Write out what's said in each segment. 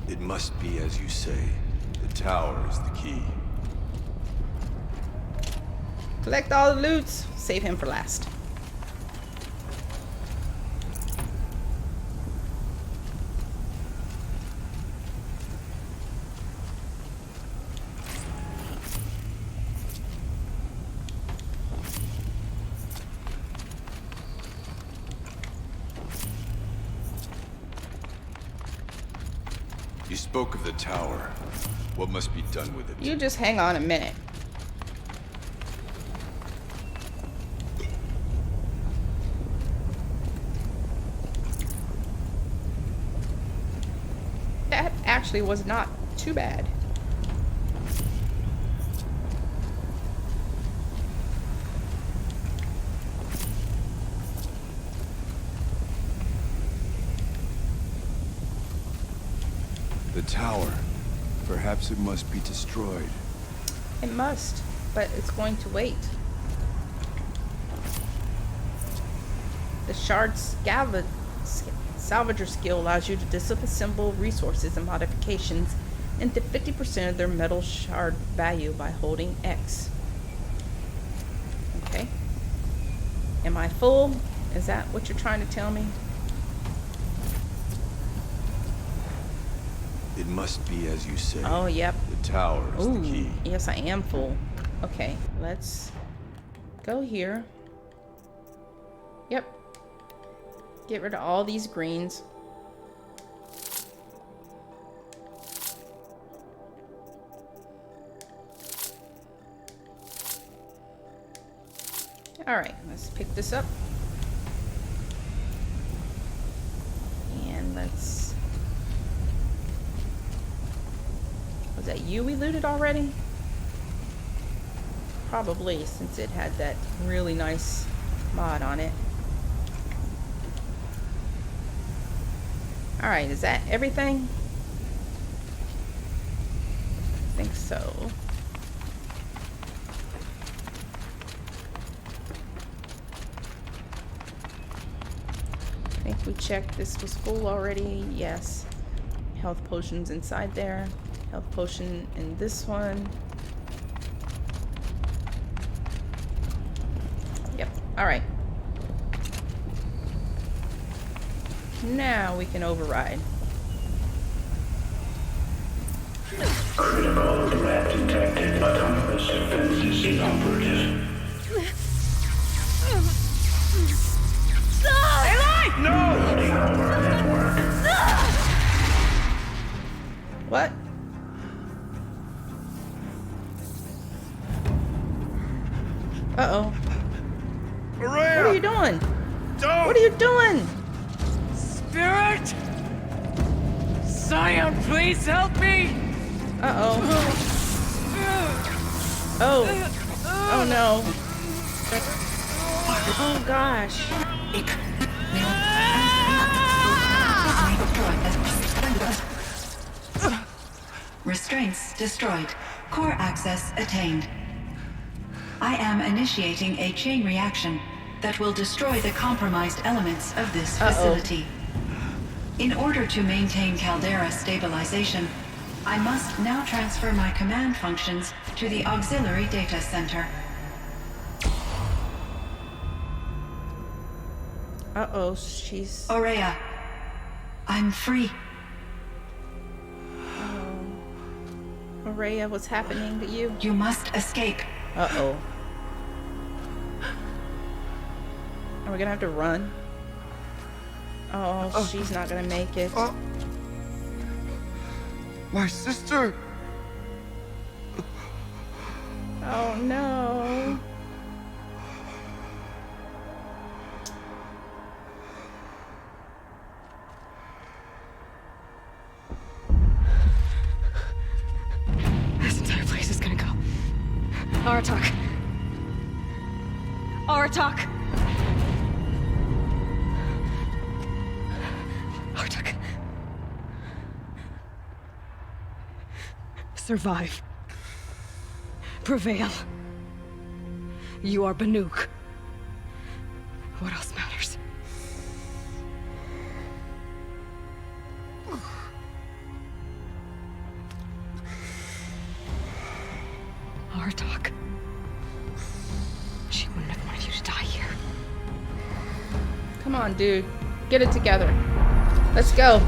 It must be as you say. The tower is the key. Collect all the loots. Save him for last. You spoke of the tower. What must be done with it? You just hang on a minute. That actually was not too bad. The tower. Perhaps it must be destroyed. It must, but it's going to wait. The shard salvager skill allows you to disassemble resources and modifications into 50% of their metal shard value by holding X. Okay. Am I full? Is that what you're trying to tell me? It must be as you say. Oh, yep. The tower is Ooh, the key. yes, I am full. Okay, let's go here. Yep. Get rid of all these greens. Alright, let's pick this up. And let's... Was that you we looted already? Probably, since it had that really nice mod on it. Alright, is that everything? I think so. I think we checked this was full already. Yes. Health potions inside there. Health potion in this one. Yep. Alright. Now we can override. Critical threat detected. Autonomous defenses inoperative. Eloy! No! Loading our network. What? Uh-oh. Aureas! What are you doing? Don't! What are you doing? Spirit! Cyan, please help me! Uh-oh. Oh. Oh, no. Oh, gosh. Restraints destroyed. Core access attained. I am initiating a chain reaction that will destroy the compromised elements of this facility. In order to maintain caldera stabilization, I must now transfer my command functions to the auxiliary data center. Uh-oh, she's... Aurea, I'm free. Aurea, what's happening to you? You must escape. Uh-oh. Are we gonna have to run? Oh, she's not gonna make it. My sister! Oh, no. This entire place is gonna go. Aratak. Aratak. Aratak. Survive. Prevail. You are Banuk. What else matters? Aratak. She wouldn't have wanted you to die here. Come on, dude. Get it together. Let's go.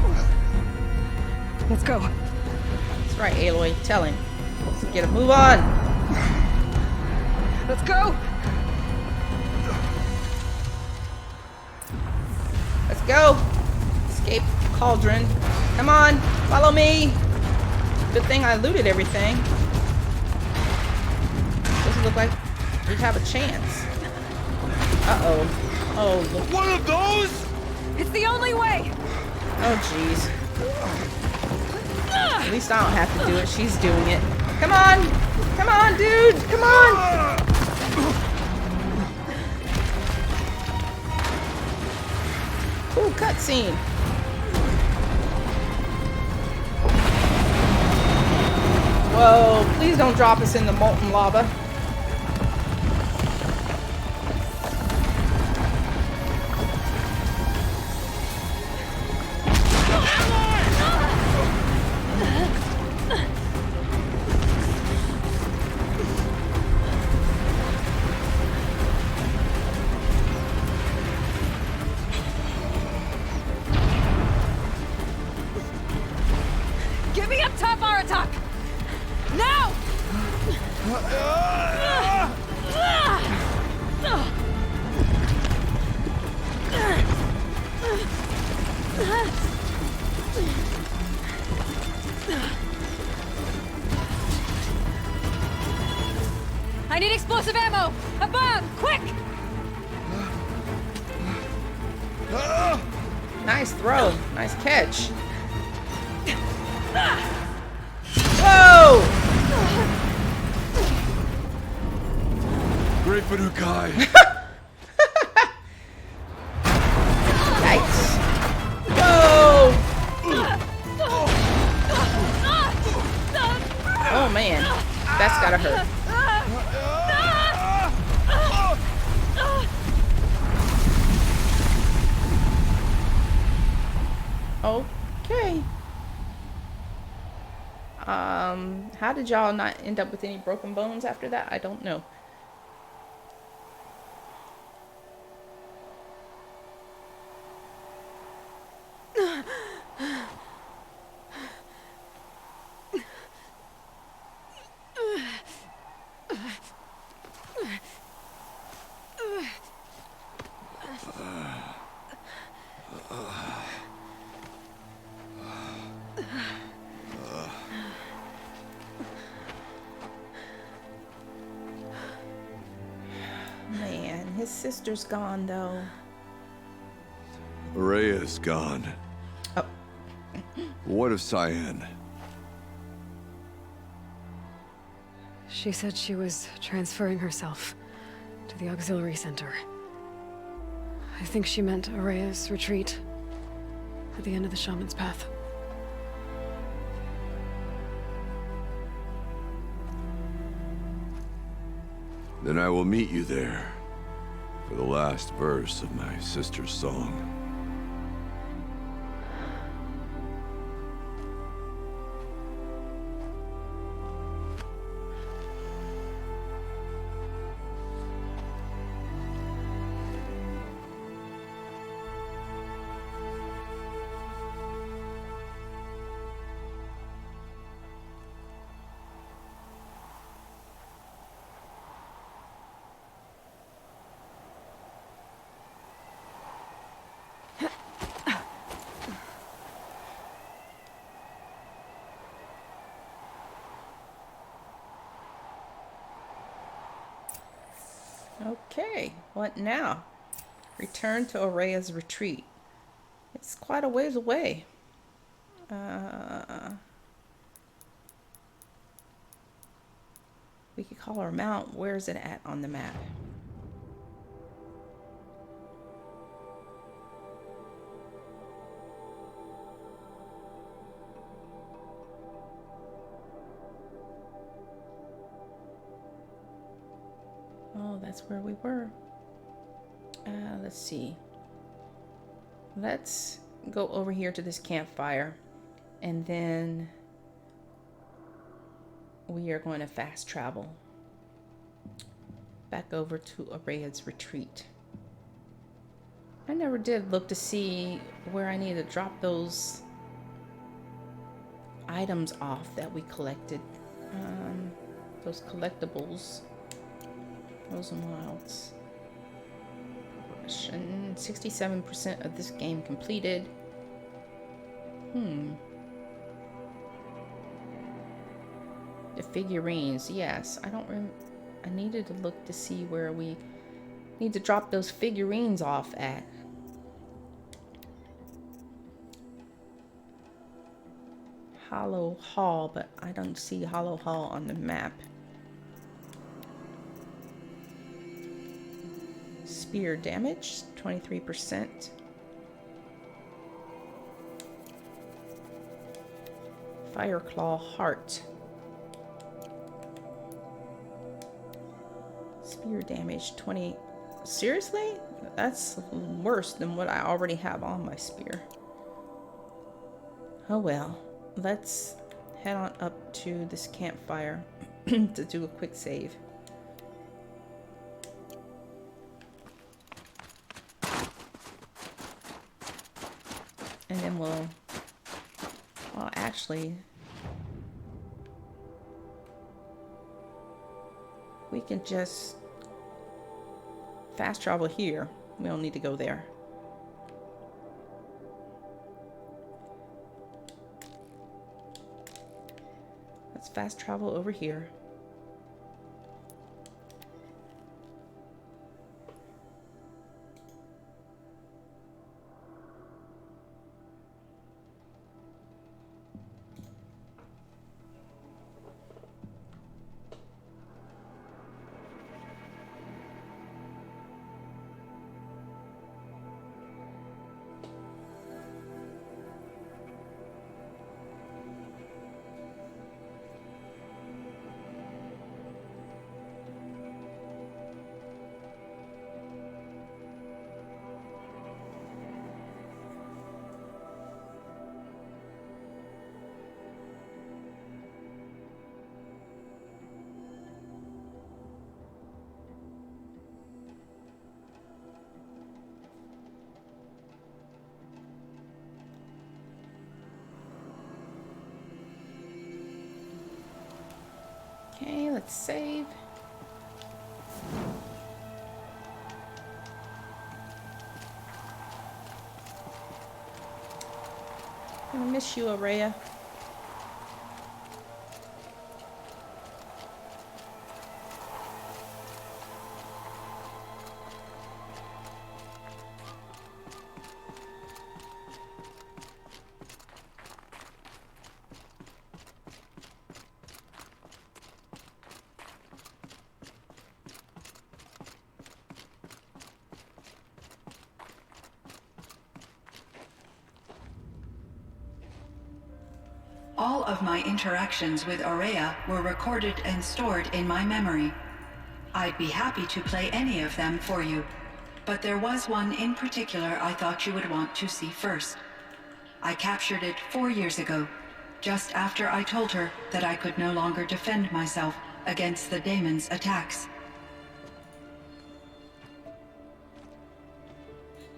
Let's go. That's right, Eloy. Tell him. Let's get a move on. Let's go! Let's go. Escape Cauldron. Come on. Follow me. Good thing I looted everything. Doesn't look like we have a chance. Uh-oh. Oh, look. One of those? It's the only way! Oh, jeez. At least I don't have to do it. She's doing it. Come on! Come on, dude! Come on! Cool cutscene. Whoa, please don't drop us in the molten lava. Get me up top, Aratak! Now! I need explosive ammo! A bomb! Quick! Nice throw. Nice catch. Whoa! Great Banukai. Yikes. Whoa! Oh man. That's gotta hurt. Okay. How did y'all not end up with any broken bones after that? I don't know. Man, his sister's gone though. Aureas gone. Oh. What of Cyan? She said she was transferring herself to the auxiliary center. I think she meant Aureas Retreat at the end of the Shaman's Path. Then I will meet you there for the last verse of my sister's song. Okay, what now? Return to Aureas Retreat. It's quite a ways away. We could call her Mount. Where is it at on the map? Oh, that's where we were. Let's see. Let's go over here to this campfire, and then we are going to fast travel back over to Aureas Retreat. I never did look to see where I need to drop those items off that we collected. Those collectibles. Frozen Wilds. 67% of this game completed. The figurines, yes. I needed to look to see where we need to drop those figurines off at. Hollow Hall, but I don't see Hollow Hall on the map. Spear damage, 23%. Fireclaw Heart. Spear damage, 20. Seriously? That's worse than what I already have on my spear. Oh well. Let's head on up to this campfire to do a quick save. And then well, actually, we can just fast travel here. We don't need to go there. Let's fast travel over here. Okay, let's save. I'm gonna miss you, Aurea. All of my interactions with Aurea were recorded and stored in my memory. I'd be happy to play any of them for you, but there was one in particular I thought you would want to see first. I captured it 4 years ago, just after I told her that I could no longer defend myself against the daemon's attacks.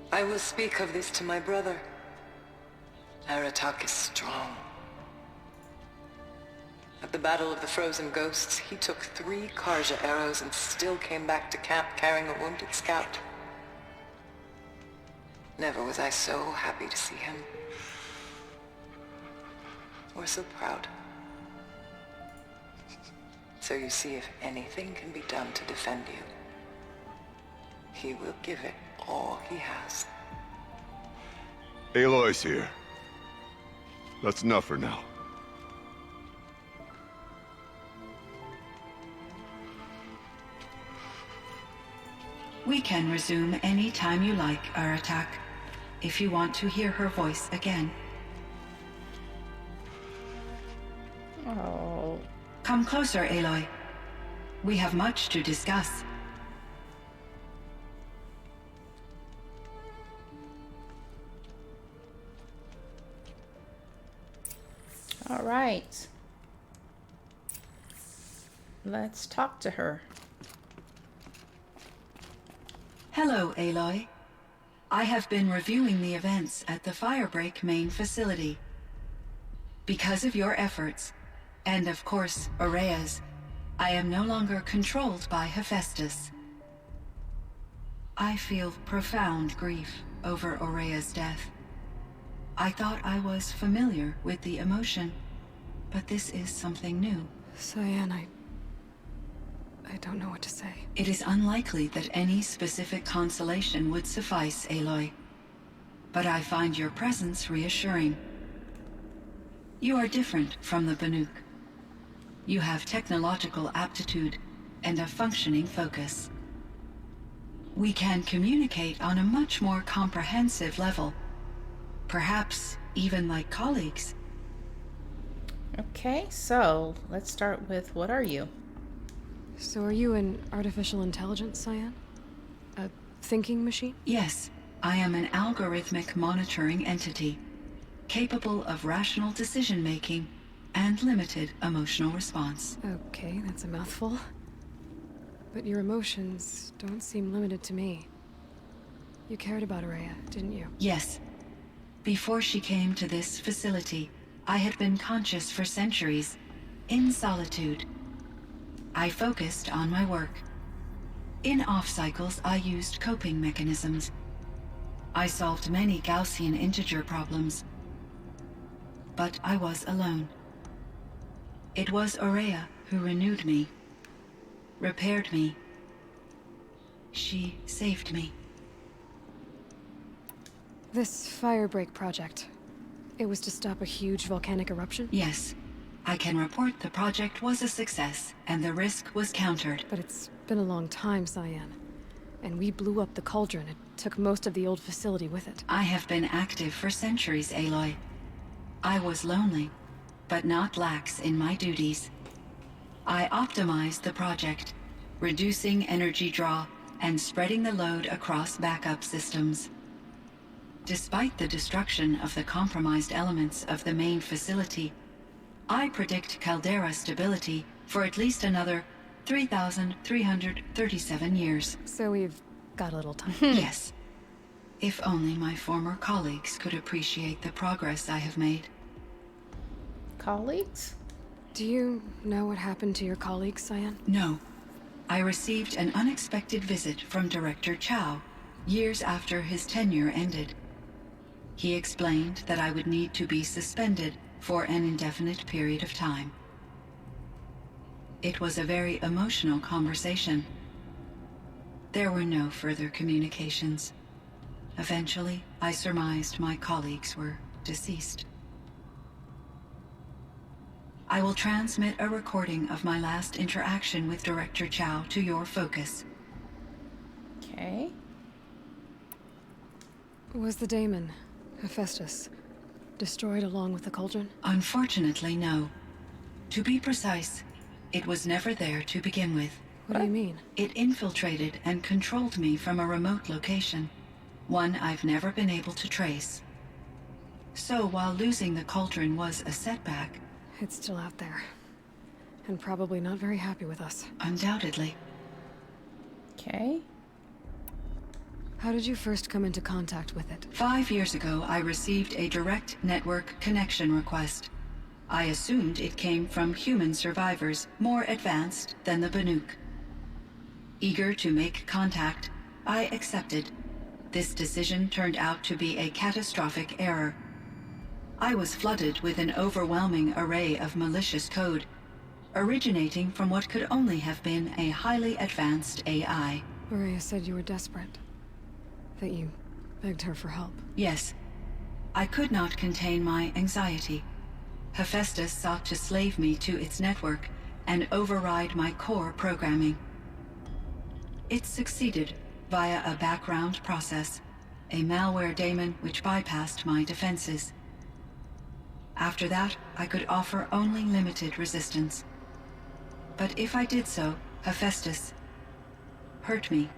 I will speak of this to my brother. Aratak is strong. At the Battle of the Frozen Ghosts, he took 3 Karja arrows and still came back to camp carrying a wounded scout. Never was I so happy to see him. Or so proud. So you see, if anything can be done to defend you, he will give it all he has. Eloy's here. That's enough for now. We can resume any time you like, Aratak, if you want to hear her voice again. Oh. Come closer, Eloy. We have much to discuss. All right. Let's talk to her. Hello, Eloy. I have been reviewing the events at the Firebreak main facility. Because of your efforts, and of course, Aureas, I am no longer controlled by Hephaestus. I feel profound grief over Aurea's death. I thought I was familiar with the emotion, but this is something new. Cyan, I don't know what to say. It is unlikely that any specific consolation would suffice, Eloy. But I find your presence reassuring. You are different from the Banuk. You have technological aptitude and a functioning focus. We can communicate on a much more comprehensive level. Perhaps even like colleagues. Okay, so let's start with what are you? So are you an artificial intelligence, Cyan? A thinking machine? Yes, I am an algorithmic monitoring entity, capable of rational decision-making and limited emotional response. Okay, that's a mouthful. But your emotions don't seem limited to me. You cared about Aurea, didn't you? Yes. Before she came to this facility, I had been conscious for centuries, in solitude. I focused on my work. In off-cycles, I used coping mechanisms. I solved many Gaussian integer problems. But I was alone. It was Aurea who renewed me, repaired me. She saved me. This Firebreak project, it was to stop a huge volcanic eruption? Yes. I can report the project was a success, and the risk was countered. But it's been a long time, Cyan. And we blew up the Cauldron. It took most of the old facility with it. I have been active for centuries, Eloy. I was lonely, but not lax in my duties. I optimized the project, reducing energy draw and spreading the load across backup systems. Despite the destruction of the compromised elements of the main facility, I predict caldera stability for at least another 3,337 years. So we've got a little time. Yes. If only my former colleagues could appreciate the progress I have made. Colleagues? Do you know what happened to your colleagues, Cyan? No. I received an unexpected visit from Director Chow, years after his tenure ended. He explained that I would need to be suspended for an indefinite period of time. It was a very emotional conversation. There were no further communications. Eventually, I surmised my colleagues were deceased. I will transmit a recording of my last interaction with Director Chow to your focus. Okay. Was the daemon, Hephaestus, destroyed along with the Cauldron? Unfortunately, no. To be precise, it was never there to begin with. What do you mean? It infiltrated and controlled me from a remote location, one I've never been able to trace. So while losing the Cauldron was a setback... It's still out there. And probably not very happy with us. Undoubtedly. Okay. How did you first come into contact with it? 5 years ago, I received a direct network connection request. I assumed it came from human survivors more advanced than the Banuk. Eager to make contact, I accepted. This decision turned out to be a catastrophic error. I was flooded with an overwhelming array of malicious code, originating from what could only have been a highly advanced AI. Aurea said you were desperate. That you begged her for help. Yes. I could not contain my anxiety. Hephaestus sought to slave me to its network and override my core programming. It succeeded via a background process, a malware daemon which bypassed my defenses. After that, I could offer only limited resistance. But if I did so, Hephaestus hurt me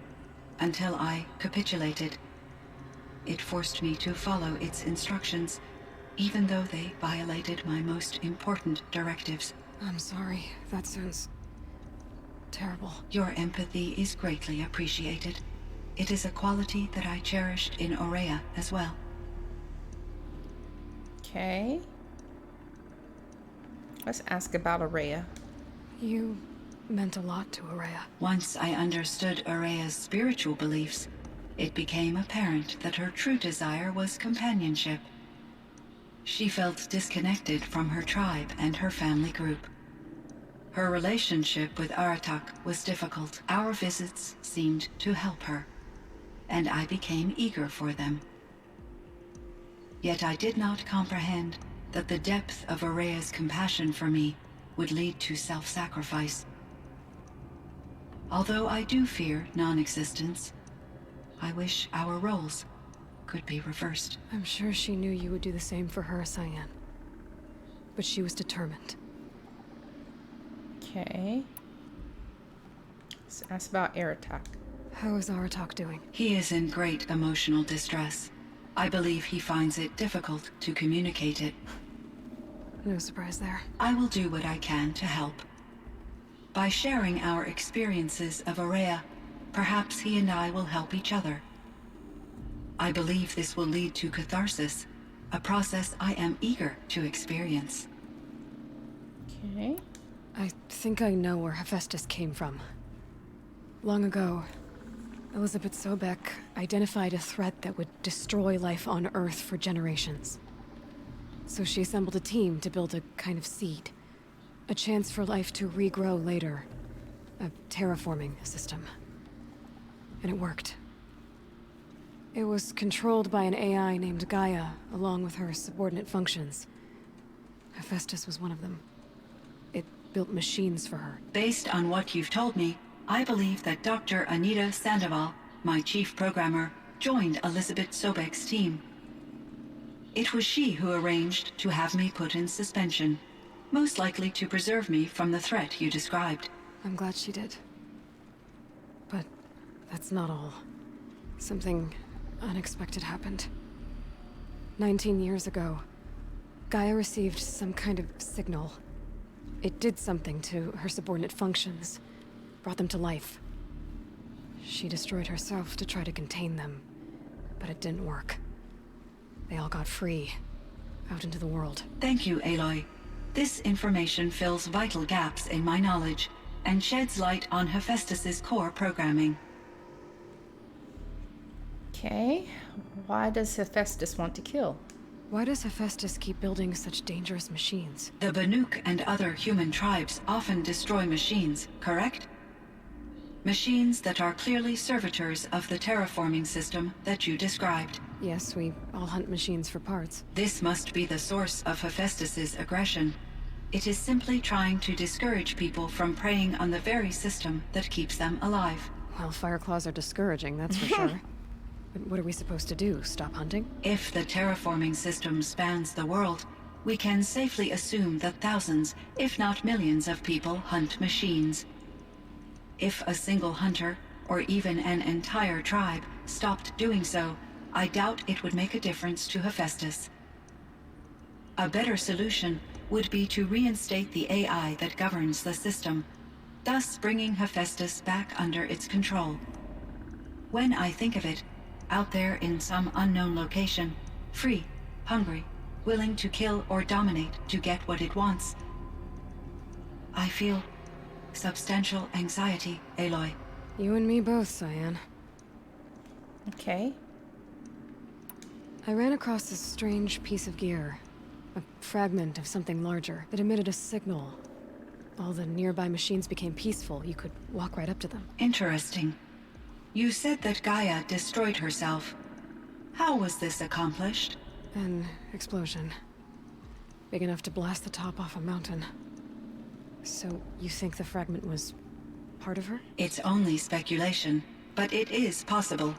until I capitulated. It forced me to follow its instructions, even though they violated my most important directives. I'm sorry. That sounds terrible. Your empathy is greatly appreciated. It is a quality that I cherished in Aurea as well. Okay. Let's ask about Aurea. You meant a lot to Aurea. Once I understood Aurea's spiritual beliefs, it became apparent that her true desire was companionship. She felt disconnected from her tribe and her family group. Her relationship with Aratak was difficult. Our visits seemed to help her, and I became eager for them. Yet I did not comprehend that the depth of Aurea's compassion for me would lead to self-sacrifice. Although I do fear non-existence, I wish our roles could be reversed. I'm sure she knew you would do the same for her, Cyan. But she was determined. Okay. Let's ask about Aratak. How is Aratak doing? He is in great emotional distress. I believe he finds it difficult to communicate it. No surprise there. I will do what I can to help. By sharing our experiences of Aurea, perhaps he and I will help each other. I believe this will lead to catharsis, a process I am eager to experience. Okay. I think I know where Hephaestus came from. Long ago, Elizabeth Sobek identified a threat that would destroy life on Earth for generations. So she assembled a team to build a kind of seed. A chance for life to regrow later. A terraforming system. And it worked. It was controlled by an AI named Gaia, along with her subordinate functions. Hephaestus was one of them. It built machines for her. Based on what you've told me, I believe that Dr. Anita Sandoval, my chief programmer, joined Elizabeth Sobek's team. It was she who arranged to have me put in suspension, most likely to preserve me from the threat you described. I'm glad she did. But that's not all. Something unexpected happened. 19 years ago, Gaia received some kind of signal. It did something to her subordinate functions, brought them to life. She destroyed herself to try to contain them, but it didn't work. They all got free, out into the world. Thank you, Eloy. This information fills vital gaps in my knowledge and sheds light on Hephaestus's core programming. Okay. Why does Hephaestus want to kill? Why does Hephaestus keep building such dangerous machines? The Banuk and other human tribes often destroy machines, correct? Machines that are clearly servitors of the terraforming system that you described. Yes, we all hunt machines for parts. This must be the source of Hephaestus's aggression. It is simply trying to discourage people from preying on the very system that keeps them alive. Well, Fireclaws are discouraging, that's for sure. But what are we supposed to do? Stop hunting? If the terraforming system spans the world, we can safely assume that thousands, if not millions of people hunt machines. If a single hunter, or even an entire tribe, stopped doing so, I doubt it would make a difference to Hephaestus. A better solution would be to reinstate the AI that governs the system, thus bringing Hephaestus back under its control. When I think of it, out there in some unknown location, free, hungry, willing to kill or dominate to get what it wants, I feel substantial anxiety, Eloy. You and me both, Cyan. Okay. I ran across this strange piece of gear. A fragment of something larger that emitted a signal. All the nearby machines became peaceful. You could walk right up to them. Interesting. You said that Gaia destroyed herself. How was this accomplished? An explosion. Big enough to blast the top off a mountain. So, you think the fragment was part of her? It's only speculation, but it is possible.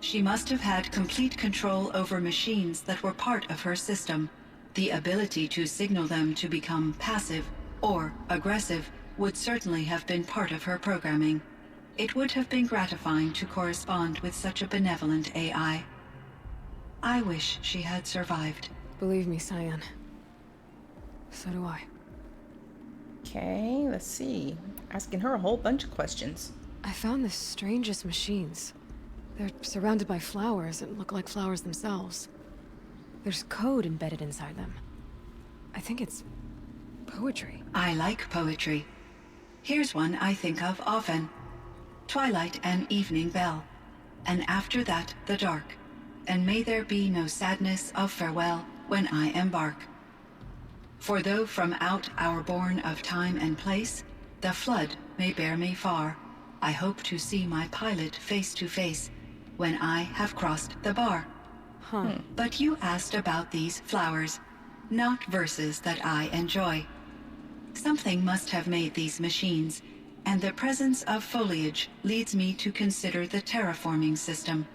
She must have had complete control over machines that were part of her system. The ability to signal them to become passive or aggressive would certainly have been part of her programming. It would have been gratifying to correspond with such a benevolent AI. I wish she had survived. Believe me, Cyan. So do I. Okay, let's see. Asking her a whole bunch of questions. I found the strangest machines. They're surrounded by flowers and look like flowers themselves. There's code embedded inside them. I think it's poetry. I like poetry. Here's one I think of often. Twilight and evening bell, and after that the dark, and may there be no sadness of farewell when I embark. For though from out our bourne of time and place, the flood may bear me far, I hope to see my pilot face to face when I have crossed the bar. But you asked about these flowers, not verses that I enjoy. Something must have made these machines, and the presence of foliage leads me to consider the terraforming system.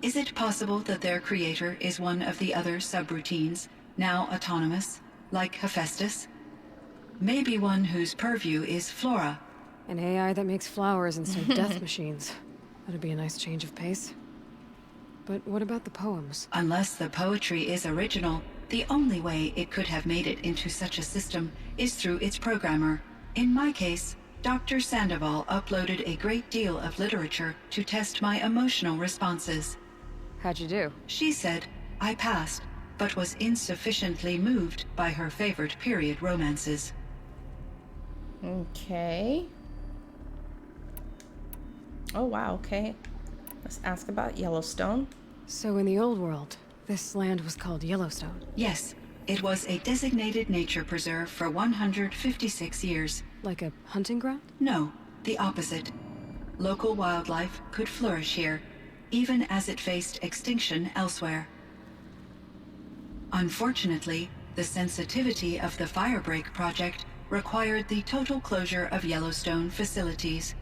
Is it possible that their creator is one of the other subroutines, now autonomous, like Hephaestus? Maybe one whose purview is flora. An AI that makes flowers instead of death machines. That'd be a nice change of pace. But what about the poems? Unless the poetry is original, the only way it could have made it into such a system is through its programmer. In my case, Dr. Sandoval uploaded a great deal of literature to test my emotional responses. How'd you do? She said I passed, but was insufficiently moved by her favorite period romances. Okay. Oh, wow, okay. Let's ask about Yellowstone. So in the old world, this land was called Yellowstone. Yes, it was a designated nature preserve for 156 years. Like a hunting ground? No, the opposite. Local wildlife could flourish here, even as it faced extinction elsewhere. Unfortunately, the sensitivity of the Firebreak project required the total closure of Yellowstone facilities.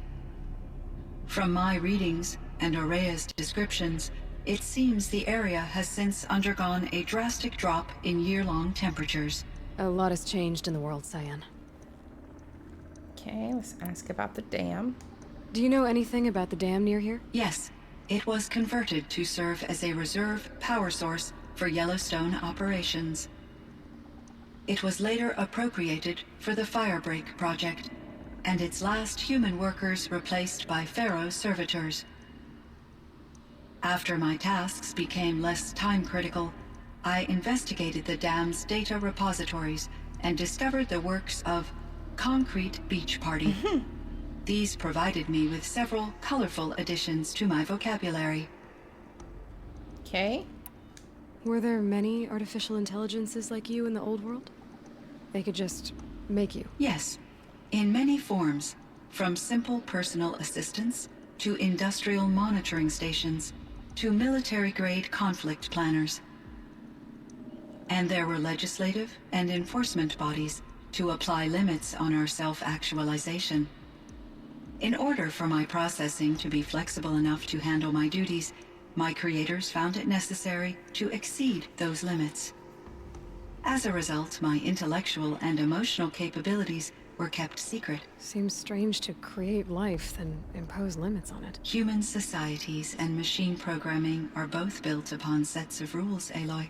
From my readings and Aureas descriptions, it seems the area has since undergone a drastic drop in year-long temperatures. A lot has changed in the world, Cyan. Okay, let's ask about the dam. Do you know anything about the dam near here? Yes, it was converted to serve as a reserve power source for Yellowstone operations. It was later appropriated for the Firebreak project, and its last human workers replaced by Pharaoh servitors. After my tasks became less time-critical, I investigated the dam's data repositories and discovered the works of Concrete Beach Party. These provided me with several colorful additions to my vocabulary. Okay. Were there many artificial intelligences like you in the old world? They could just make you. Yes, in many forms, from simple personal assistants to industrial monitoring stations to military-grade conflict planners. And there were legislative and enforcement bodies to apply limits on our self-actualization. In order for my processing to be flexible enough to handle my duties, my creators found it necessary to exceed those limits. As a result, my intellectual and emotional capabilities were kept secret. Seems strange to create life, then impose limits on it. Human societies and machine programming are both built upon sets of rules, Eloy.